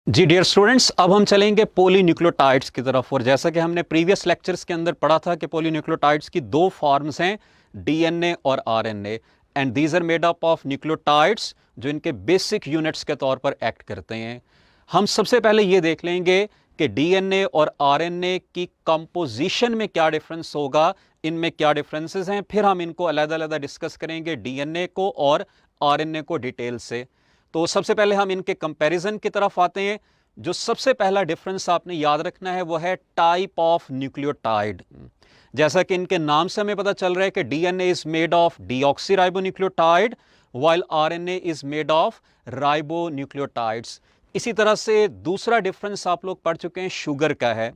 जी dear students, अब हम चलेंगे पॉलीन्यूक्लियोटाइड्स की तरफ। और जैसा कि हमने प्रीवियस लेक्चर्स के अंदर पढ़ा था कि पॉलीन्यूक्लियोटाइड्स की दो फॉर्म्स हैं, डीएनए और RNA, and these are made up of nucleotides जो इनके बेसिक यूनिट्स के तौर पर एक्ट करते हैं। हम सबसे पहले ये देख लेंगे कि डीएनए और आरएनए की कंपोजिशन में क्या डिफरेंस होगा, इनमें क्या डिफरेंसेस हैं, फिर हम इनको अलग-अलग डिस्कस करेंगे, डीएनए को और आरएनए को डिटेल से। तो सबसे पहले हम इनके कंपैरिजन की तरफ आते हैं। जो सबसे पहला डिफरेंस आपने याद रखना है वो है टाइप ऑफ न्यूक्लियोटाइड। जैसा कि इनके नाम से हमें पता चल रहा है कि DNA is made of deoxyribonucleotide while RNA is made of ribonucleotides. इसी तरह से दूसरा डिफरेंस आप लोग पढ़ चुके हैं शुगर का है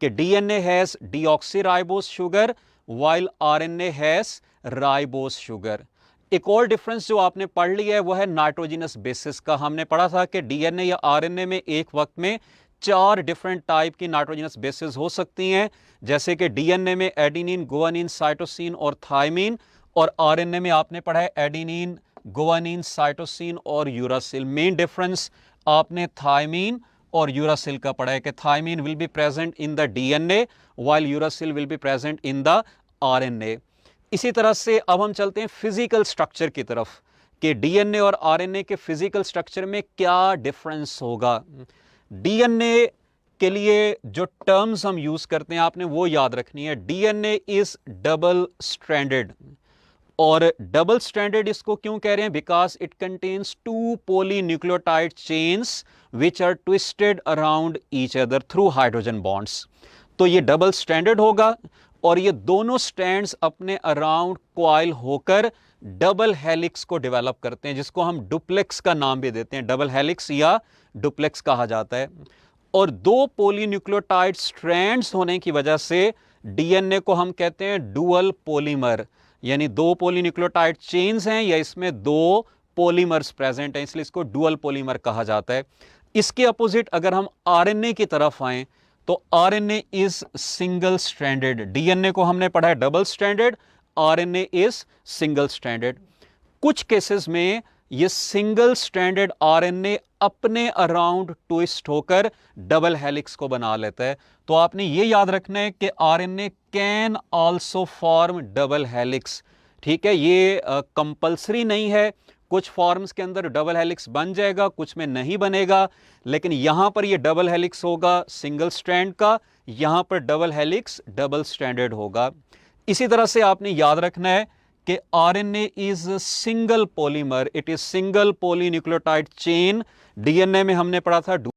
कि DNA has deoxyribose sugar while RNA has ribose sugar. एक और डिफरेंस जो आपने पढ़ लिया है वो है नाइट्रोजिनस बेसिस का। हमने पढ़ा था कि डीएनए या आरएनए में एक वक्त में 4 डिफरेंट टाइप की नाइट्रोजिनस बेसिस हो सकती हैं, जैसे कि डीएनए में एडेनिन, गुआनिन, साइटोसिन और थायमीन, और आरएनए में आपने पढ़ा है एडेनिन, गुआनिन, साइटोसिन और यूरासिल। मेन डिफरेंस आपने थायमीन और यूरासिल का पढ़ा है कि thymine will be present in the DNA while uracil will be present in the RNA. इसी तरह से अब हम चलते हैं फिजिकल स्ट्रक्चर की तरफ कि डीएनए और आरएनए के फिजिकल स्ट्रक्चर में क्या डिफरेंस होगा। डीएनए के लिए जो टर्म्स हम यूज करते हैं आपने वो याद रखनी है। डीएनए इज डबल स्ट्रैंडेड, और डबल स्ट्रैंडेड इसको क्यों कह रहे हैं? Because it contains 2 polynucleotide chains which are twisted around each other through hydrogen bonds. तो ये डबल स्ट्रैंडेड होगा और ये दोनों स्ट्रैंड्स अपने अराउंड कॉइल होकर डबल हेलिक्स को डेवलप करते हैं, जिसको हम डुप्लेक्स का नाम भी देते हैं। डबल हेलिक्स या डुप्लेक्स कहा जाता है। और 2 पॉलीन्यूक्लियोटाइड स्ट्रैंड्स होने की वजह से डीएनए को हम कहते हैं डुअल पॉलीमर, यानी 2 पॉलीन्यूक्लियोटाइड चेन्स हैं या इसमें 2 पॉलीमर्स प्रेजेंट हैं, इसलिए इसको डुअल पॉलीमर कहा जाता है। इसके अपोजिट अगर हम आरएनए की तरफ आए तो RNA is single stranded. DNA को हमने पढ़ा है double stranded, RNA is single stranded. कुछ केसेस में ये सिंगल स्ट्रैंडेड आरएनए अपने अराउंड ट्विस्ट होकर डबल हेलिक्स को बना लेता है। तो आपने ये याद रखना है कि RNA can also form double helix. ठीक है, ये कंपल्सरी नहीं है। कुछ फॉर्म्स के अंदर डबल हेलिक्स बन जाएगा, कुछ में नहीं बनेगा, लेकिन यहां पर ये डबल हेलिक्स होगा सिंगल स्ट्रैंड का, यहां पर डबल हेलिक्स डबल स्ट्रैंडेड होगा। इसी तरह से आपने याद रखना है कि RNA is single polymer, it is single polynucleotide chain. DNA में हमने पढ़ा था